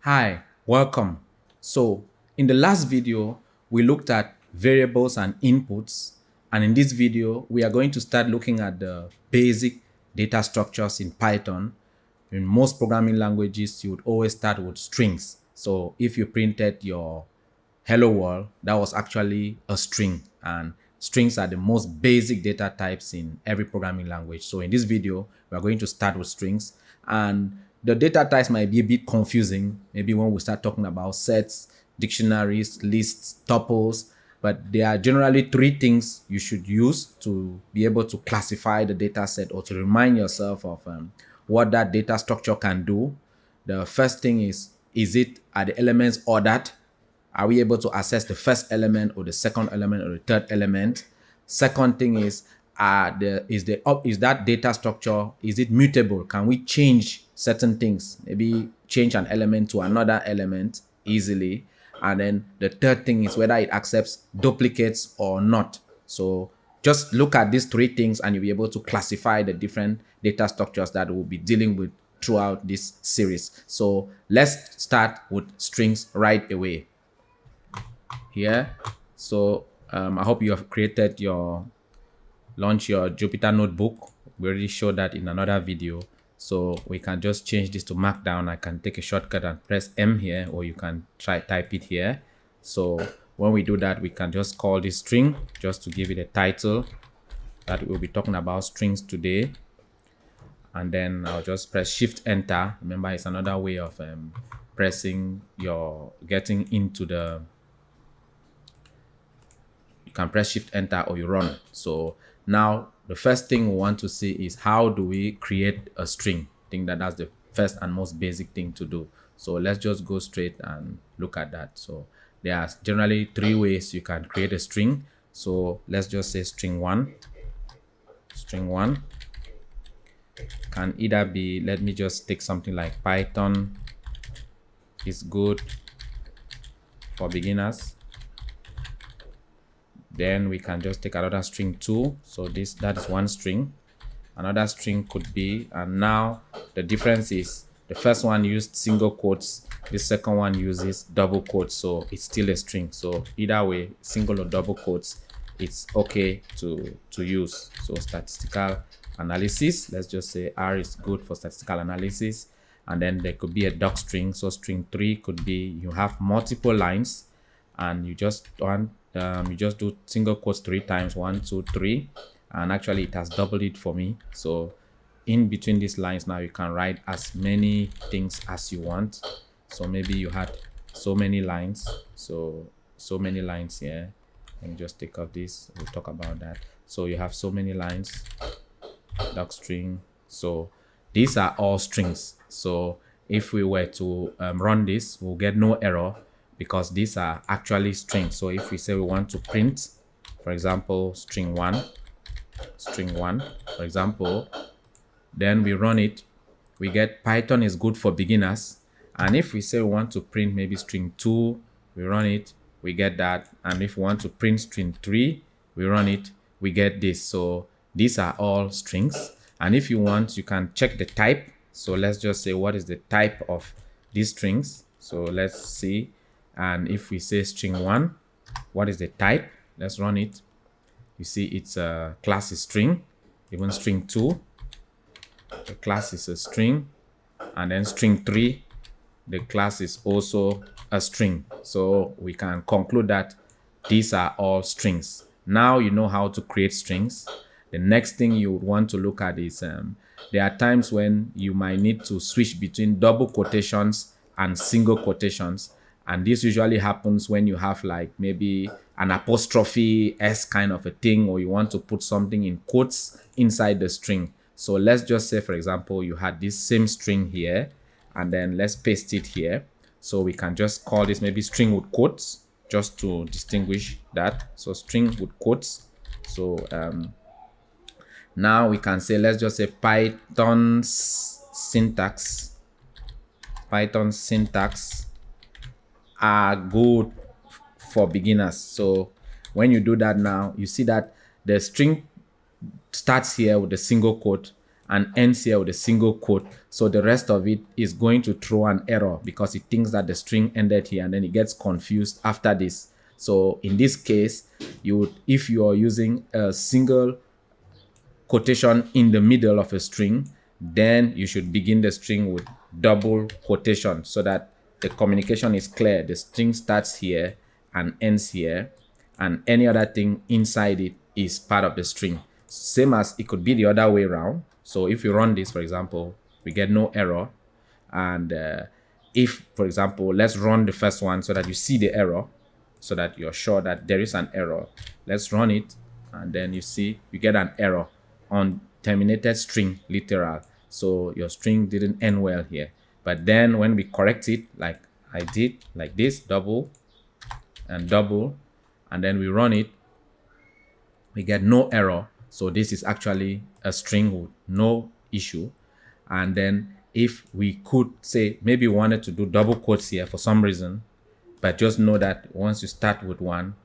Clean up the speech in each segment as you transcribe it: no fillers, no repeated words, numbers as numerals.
Hi, welcome. So, in the last video, we looked at variables and inputs. And in this video, we are going to start looking at the basic data structures in Python. In most programming languages, you would always start with strings. So, if you printed your hello world, that was actually a string. And strings are the most basic data types in every programming language. So in this video, we are going to start with strings, and the data types might be a bit confusing maybe when we start talking about sets, dictionaries, lists, tuples, but there are generally three things you should use to be able to classify the data set or to remind yourself of what that data structure can do. The first thing is it, are the elements ordered? Are we able to access the first element or the second element or the third element? Second thing is that data structure, is it mutable? Can we change certain things? Maybe change an element to another element easily. And then the third thing is whether it accepts duplicates or not. So just look at these three things and you'll be able to classify the different data structures that we'll be dealing with throughout this series. So let's start with strings right away here. So I hope you have created launch your Jupyter notebook. We already showed that in another video. So we can just change this to Markdown. I can take a shortcut and press M here, or you can type it here. So when we do that, we can just call this string just to give it a title that we'll be talking about strings today. And then I'll just press Shift Enter. Remember, it's another way of getting into the, you can press Shift Enter or you run. So now the first thing we want to see is how do we create a string. I think that's the first and most basic thing to do. So let's just go straight and look at that. So there are generally three ways you can create a string. So let's just say string one. String one can either be, let me just take something like Python is good for beginners. Then we can just take another string 2. So that is one string. Another string could be, and now the difference is the first one used single quotes, the second one uses double quotes, so it's still a string. So either way, single or double quotes, it's okay to use. So statistical analysis, let's just say R is good for statistical analysis. And then there could be a doc string. So string 3 could be, you have multiple lines and you just do single quotes 3 times, 1, 2, 3, and actually it has doubled it for me. So in between these lines now you can write as many things as you want. So maybe you had so many lines, so many lines here. Let me just take off this, we'll talk about that. So you have so many lines, doc string. So these are all strings. So if we were to run this, we'll get no error because these are actually strings. So if we say we want to print, for example, string one, for example, then we run it, we get Python is good for beginners. And if we say we want to print maybe string 2, we run it, we get that. And if we want to print string 3, we run it, we get this. So these are all strings. And if you want, you can check the type. So let's just say, what is the type of these strings? So let's see. And if we say string 1, what is the type? Let's run it. You see it's a class is string. Even string 2, the class is a string. And then string 3, the class is also a string. So we can conclude that these are all strings. Now you know how to create strings. The next thing you would want to look at is there are times when you might need to switch between double quotations and single quotations. And this usually happens when you have like maybe an apostrophe S kind of a thing, or you want to put something in quotes inside the string. So let's just say, for example, you had this same string here, and then let's paste it here. So we can just call this maybe string with quotes just to distinguish that. So string with quotes. So now we can say, let's just say Python syntax are good for beginners. So when you do that now, you see that the string starts here with a single quote, and ends here with a single quote. So the rest of it is going to throw an error because it thinks that the string ended here, and then it gets confused after this. So in this case, if you are using a single quotation in the middle of a string, then you should begin the string with double quotation so that the communication is clear. The string starts here and ends here, and any other thing inside it is part of the string. Same as it could be the other way around. So if you run this, for example, we get no error. And if, for example, let's run the first one so that you see the error, so that you're sure that there is an error. Let's run it, and then you see you get an error on terminated string literal. So your string didn't end well here. But then when we correct it, like I did, like this, double and double, and then we run it, we get no error. So this is actually a string with no issue. And then if we could say maybe we wanted to do double quotes here for some reason, but just know that once you start with one,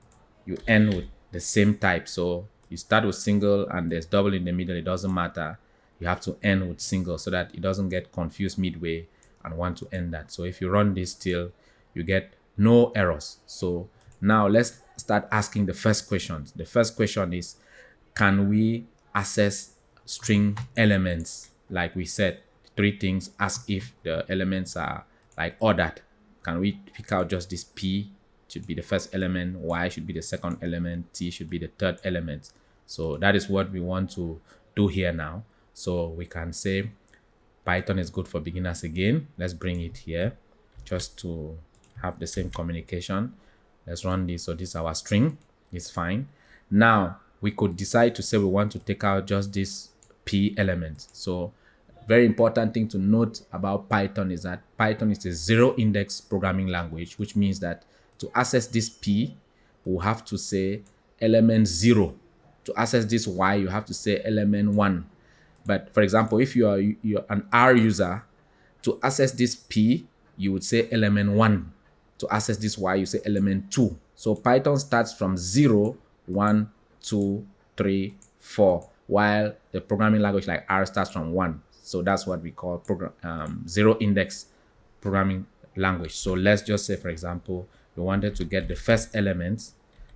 you end with the same type. So you start with single and there's double in the middle, it doesn't matter. You have to end with single so that it doesn't get confused midway and want to end that. So if you run this till, you get no errors. So now let's start asking the first questions. The first question is, can we access string elements? Like we said, three things. Ask if the elements are like ordered. Can we pick out just this P should be the first element, Y should be the second element, T should be the third element. So that is what we want to do here now. So we can say Python is good for beginners again. Let's bring it here just to have the same communication. Let's run this. So this is our string. It's fine. Now we could decide to say we want to take out just this P element. So very important thing to note about Python is that Python is a zero index programming language, which means that to access this P, we'll have to say element 0. To access this Y, you have to say element 1. But for example, if you're an R user, to access this P, you would say element 1. To access this Y, you say element 2. So Python starts from 0, 1, 2, 3, 4, while the programming language like R starts from 1. So that's what we call zero index programming language. So let's just say, for example, we wanted to get the first element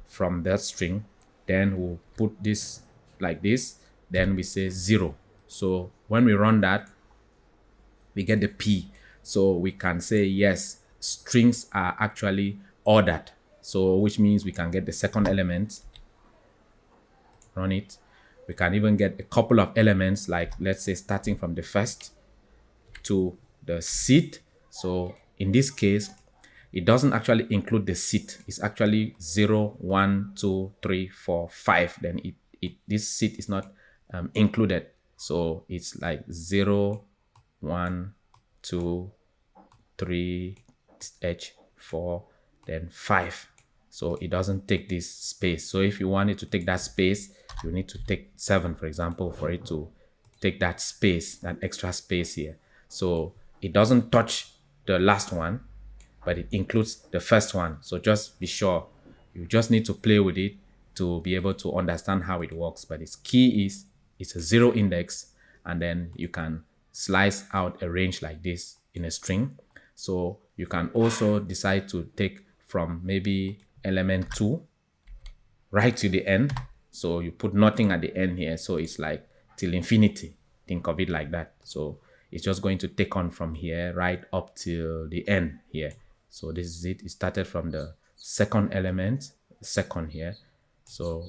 from that string. Then we'll put this like this. Then we say 0. So when we run that, we get the P. So we can say, yes, strings are actually ordered. So which means we can get the second element, run it. We can even get a couple of elements, like let's say starting from the first to the seed. So in this case, it doesn't actually include the seed. It's actually 0, 1, 2, 3, 4, 5. Then this seed is not included. So it's like 0, 1, 2, 3, H, 4, then 5. So it doesn't take this space. So if you want it to take that space, you need to take 7, for example, for it to take that space, that extra space here. So it doesn't touch the last one, but it includes the first one. So just be sure. You just need to play with it to be able to understand how it works. But its key is it's a zero index, and then you can slice out a range like this in a string. So you can also decide to take from maybe element 2 right to the end. So you put nothing at the end here. So it's like till infinity. Think of it like that. So it's just going to take on from here right up till the end here. So this is it. It started from the second element, second here. So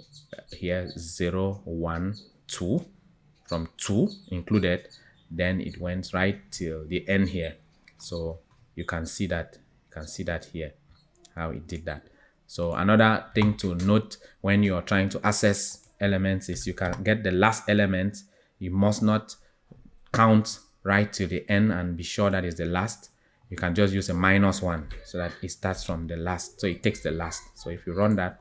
here 0, 1, 2, from 2 included. Then it went right till the end here. So you can see that. Here, how it did that. So another thing to note when you're trying to access elements is you can get the last element. You must not count right to the end and be sure that is the last. You can just use a -1 so that it starts from the last. So it takes the last. So if you run that,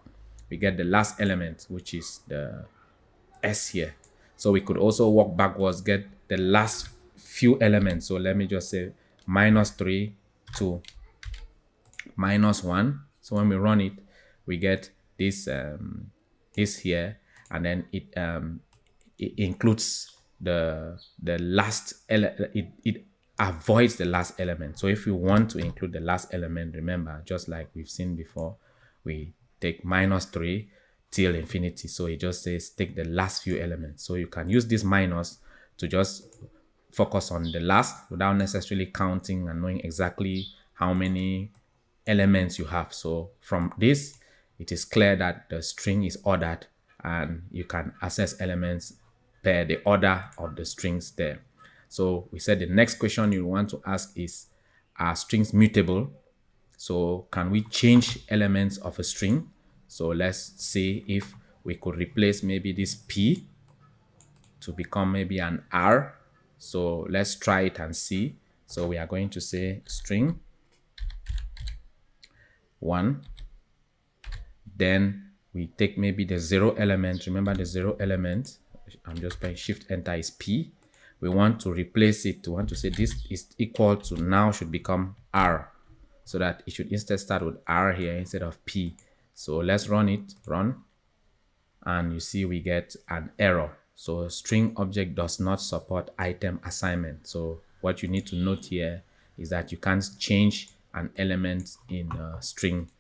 we get the last element, which is the S here. So we could also work backwards, get the last few elements. So let me just say -3 to -1. So when we run it, we get this this here, and then it includes the last it avoids the last element. So if you want to include the last element, remember, just like we've seen before, we take -3 till infinity. So it just says take the last few elements. So you can use this minus to just focus on the last without necessarily counting and knowing exactly how many elements you have. So from this, it is clear that the string is ordered and you can access elements per the order of the strings there. So we said the next question you want to ask is, are strings mutable? So can we change elements of a string? So let's see if we could replace maybe this P to become maybe an R. So let's try it and see. So we are going to say string 1. Then we take maybe the 0 element. Remember the 0 element. I'm just pressing shift enter is P. We want to replace it. We want to say this is equal to, now should become R, so that it should instead start with R here instead of P. So let's run it, and you see we get an error. So string object does not support item assignment. So what you need to note here is that you can't change an element in a string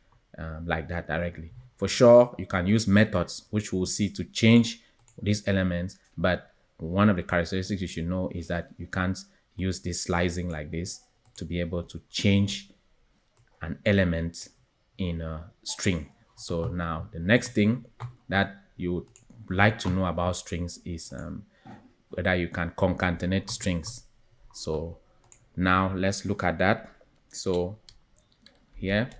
like that directly. For sure, you can use methods, which we'll see, to change these elements, but one of the characteristics you should know is that you can't use this slicing like this to be able to change an element in a string. So now the next thing that you would like to know about strings is whether you can concatenate strings. So now let's look at that. So here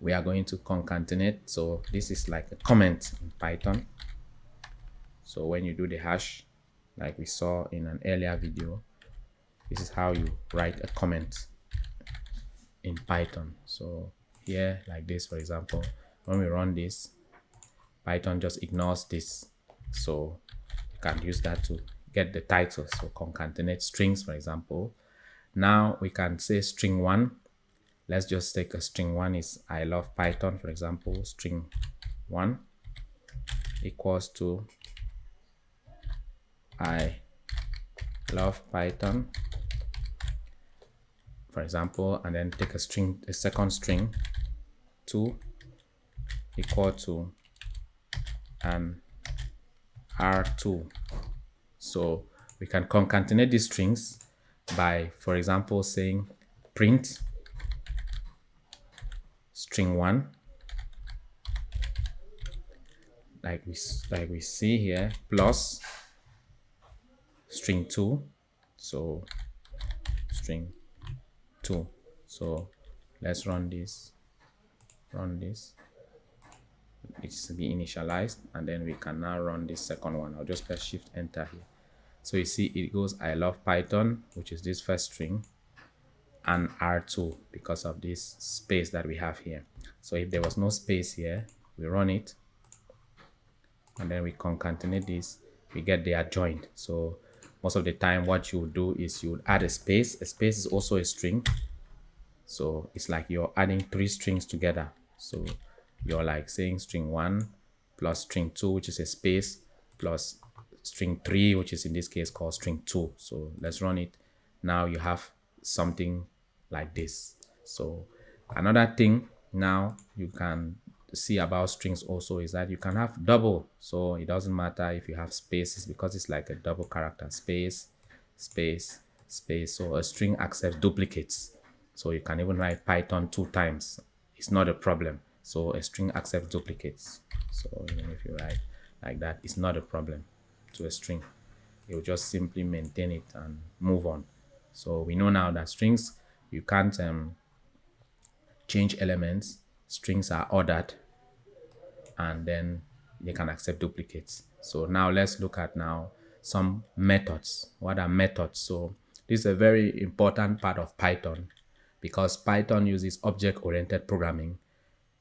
we are going to concatenate. So this is like a comment in Python. So when you do the hash, like we saw in an earlier video, this is how you write a comment in Python. So here, like this, for example, when we run this, Python just ignores this. So you can use that to get the title. So concatenate strings, for example. Now we can say string 1. Let's just take a string 1 is I love Python, for example. String 1 equals to I love Python, for example, and then take a second string 2 equal to an R2. So we can concatenate these strings by, for example, saying print string 1, like we see here, plus string 2. So string 2. So let's run this. It's to be initialized, and then we can now run this second one. I'll just press shift enter here. So you see it goes I love Python, which is this first string, and R2 because of this space that we have here. So if there was no space here, we run it, and then we concatenate this, we get the adjoint. So most of the time what you would do is you would add a space. A space is also a string. So it's like you're adding 3 strings together. So you're like saying string 1 plus string 2, which is a space, plus string 3, which is in this case called string 2. So let's run it. Now you have something like this. So another thing now you can see about strings also is that you can have double. So it doesn't matter if you have spaces, because it's like a double character, space, space, space. So a string accepts duplicates. So you can even write Python 2 times. It's not a problem. So a string accepts duplicates. So even if you write like that, it's not a problem to a string. It will just simply maintain it and move on. So we know now that strings, you can't change elements. Strings are ordered, and then they can accept duplicates. So now let's look at now some methods. What are methods? So this is a very important part of Python, because Python uses object-oriented programming.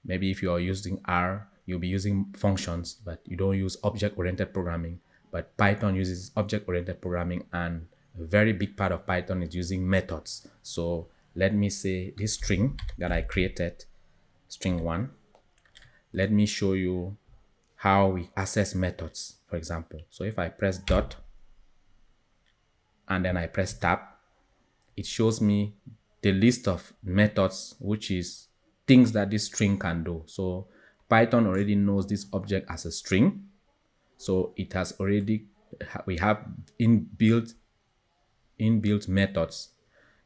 Maybe if you are using R, you'll be using functions, but you don't use object-oriented programming. But Python uses object-oriented programming, and a very big part of Python is using methods. So let me say this string that I created, string 1. Let me show you how we access methods, for example. So if I press dot and then I press tab, it shows me the list of methods, which is things that this string can do. So Python already knows this object as a string. So it has already, we have inbuilt methods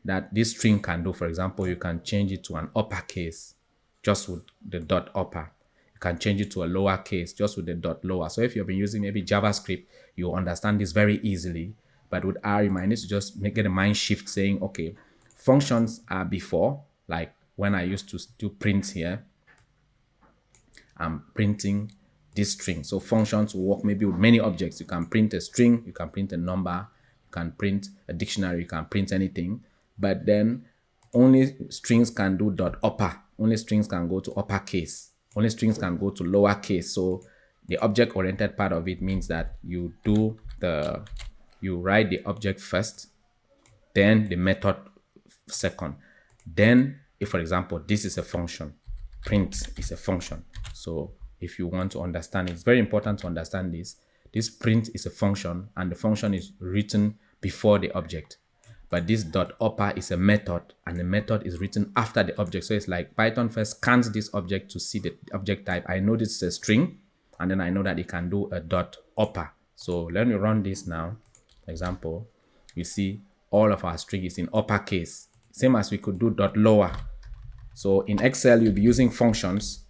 that this string can do. For example, you can change it to an uppercase just with the dot upper. You can change it to a lowercase just with the dot lower. So if you've been using maybe JavaScript, you understand this very easily. But with R, you might need to just get a mind shift saying, okay, functions are before, like when I used to do print here, I'm printing this string. So functions work maybe with many objects. You can print a string, you can print a number, you can print a dictionary, you can print anything. But then only strings can do dot upper. Only strings can go to uppercase. Only strings can go to lowercase. So the object-oriented part of it means that you write the object first, then the method second. Then, if for example, this is a function, print is a function. So if you want to understand, it's very important to understand this. This print is a function and the function is written before the object. But this dot upper is a method and the method is written after the object. So it's like Python first scans this object to see the object type. I know this is a string and then I know that it can do a dot upper. So let me run this now. For example, you see all of our string is in uppercase. Same as we could do dot lower. So in Excel, you'll be using functions.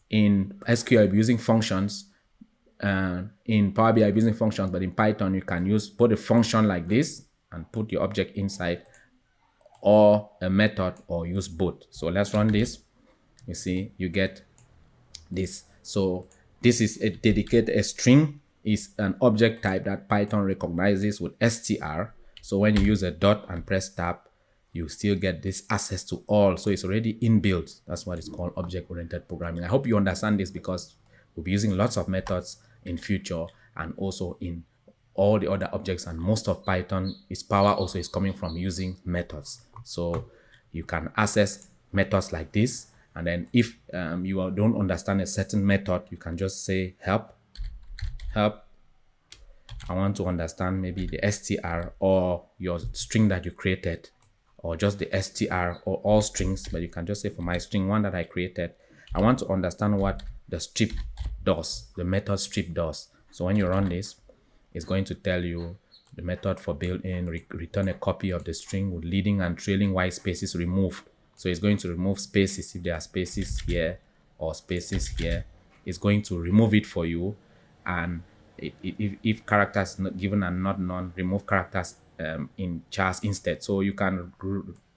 In SQL, you'll be using functions. In Power BI, you'll be using functions. But in Python, you can put a function like this and put your object inside, or a method, or use both. So let's run this. You see, you get this. So this is a string is an object type that Python recognizes with str. So when you use a dot and press tab, you still get this access to all. So it's already inbuilt. That's what it's called object-oriented programming. I hope you understand this because we'll be using lots of methods in future and also in all the other objects, and most of Python, its power also is coming from using methods. So you can access methods like this, and then if you don't understand a certain method, you can just say help. I want to understand maybe the str or your string that you created, or just the str or all strings, but you can just say for my string one that I created, I want to understand what the strip does, the method strip does. So when you run this, it's going to tell you the method for built-in return a copy of the string with leading and trailing white spaces removed. So it's going to remove spaces if there are spaces here or spaces here. It's going to remove it for you, and if characters not given and not none, remove characters in chars instead. So you can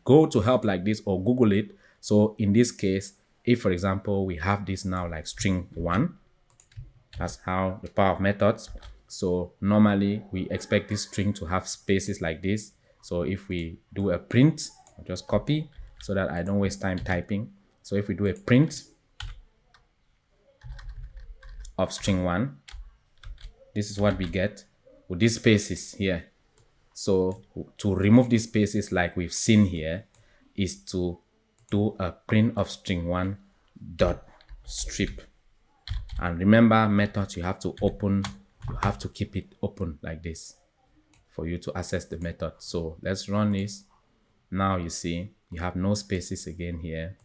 go to help like this or Google it. So in this case, if for example we have this now like string 1, that's how the power of methods. So normally we expect this string to have spaces like this. So if we do a print, I'll just copy so that I don't waste time typing. So if we do a print of string 1, this is what we get with these spaces here. So to remove these spaces like we've seen here is to do a print of string 1 dot strip. And remember, methods you have to open, you have to keep it open like this for you to access the method. So let's run this. Now you see you have no spaces again here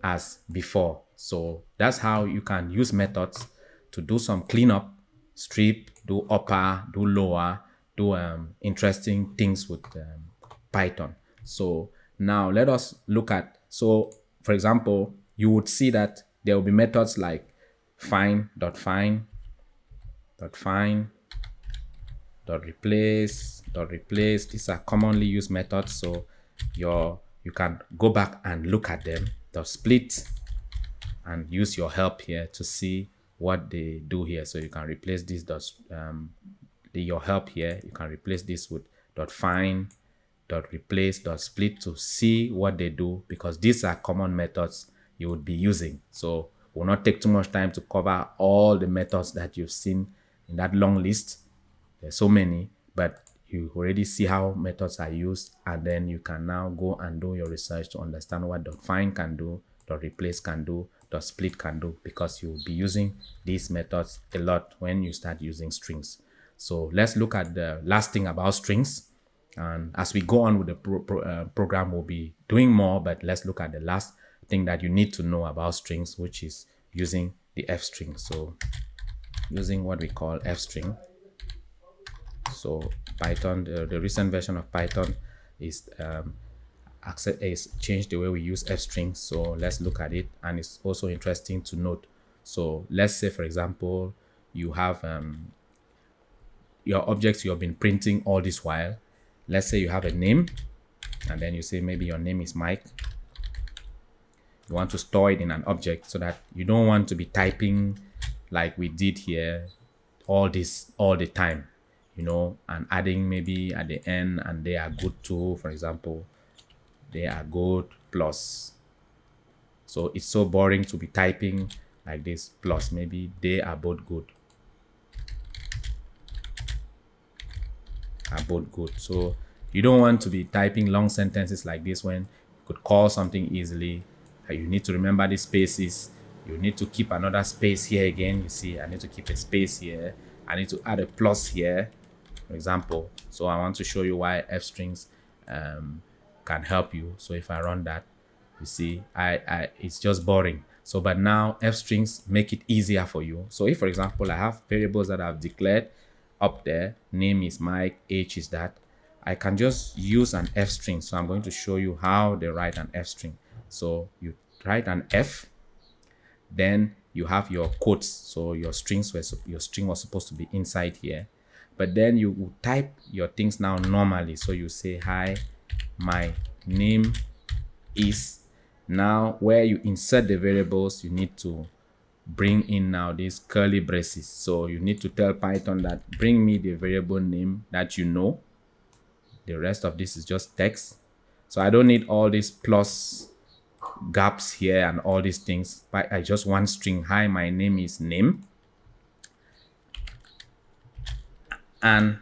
as before. So that's how you can use methods to do some cleanup, strip, do upper, do lower, do interesting things with Python. So now let us look at, so for example, you would see that there will be methods like find, dot find, dot find, dot replace, dot replace. These are commonly used methods, so you can go back and look at them. Dot split, and use your help here to see what they do here. So you can replace this dot your help here. You can replace this with dot find, dot replace, dot split to see what they do, because these are common methods you would be using. So will not take too much time to cover all the methods that you've seen in that long list. There's so many, but you already see how methods are used, and then you can now go and do your research to understand what dot find can do, dot replace can do, the split can do, because you'll be using these methods a lot when you start using strings. So let's look at the last thing about strings. And as we go on with the program, we'll be doing more, but let's look at the last thing that you need to know about strings, which is using the F string. So using what we call F string. So Python, the recent version of Python is changed the way we use F strings. So let's look at it, and it's also interesting to note. So let's say, for example, you have your objects you have been printing all this while. Let's say you have a name, and then you say maybe your name is Mike. You want to store it in an object so that you don't want to be typing like we did here all the time, you know, and adding maybe at the end, and they are good too, for example, they are good plus. So it's so boring to be typing like this plus, maybe they are both good. Are both good. So you don't want to be typing long sentences like this when you could call something easily. You need to remember the spaces. You need to keep another space here again. You see, I need to keep a space here. I need to add a plus here, for example. So I want to show you why F strings can help you. So if I run that, you see, it's just boring. So but now F strings make it easier for you. So if, for example, I have variables that I've declared up there, name is Mike, age is that, I can just use an F string. So I'm going to show you how they write an F string. So you write an F, then you have your quotes. So your string was supposed to be inside here, but then you will type your things now normally. So you say, hi, my name is. Now where you insert the variables, you need to bring in now these curly braces. So you need to tell Python that bring me the variable name that you know. The rest of this is just text. So I don't need all these plus gaps here and all these things, but I just want string, hi, my name is name. And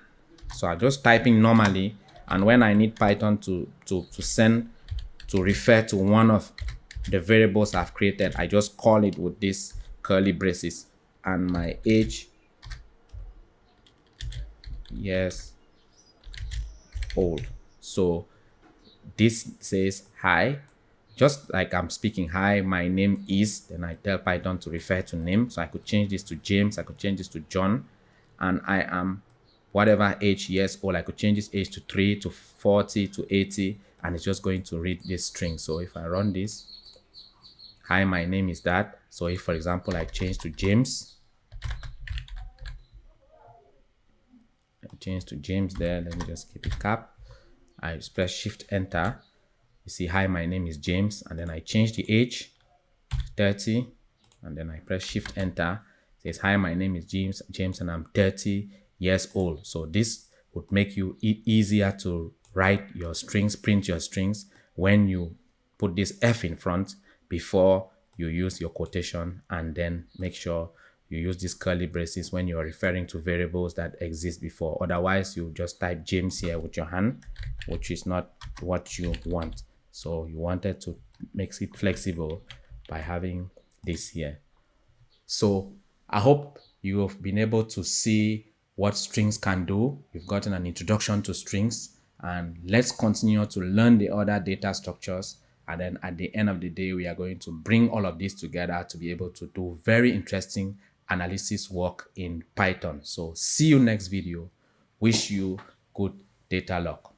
so I'm just typing normally, and when I need Python to refer to one of the variables I've created, I just call it with this curly braces, and my age, yes, old. So this says hi, just like I'm speaking, hi, my name is, then I tell Python to refer to name. So I could change this to James, I could change this to John, and I am whatever age, years old. I could change this age to 3 to 40 to 80, and it's just going to read this string. So if I run this, hi, my name is that. So if, for example, I change to James, there, let me just keep it cap. I press shift enter. You see, hi, my name is James, and then I change the age 30, and then I press shift enter. It says, hi, my name is James, and I'm 30 years old. So this would make you easier to write your strings, print your strings, when you put this F in front before you use your quotation, and then make sure you use these curly braces when you're referring to variables that exist before. Otherwise, you just type James here with your hand, which is not what you want. So you wanted to make it flexible by having this here. So I hope you have been able to see what strings can do. You've gotten an introduction to strings, and let's continue to learn the other data structures. And then at the end of the day, we are going to bring all of this together to be able to do very interesting analysis work in Python. So see you next video. Wish you good data luck.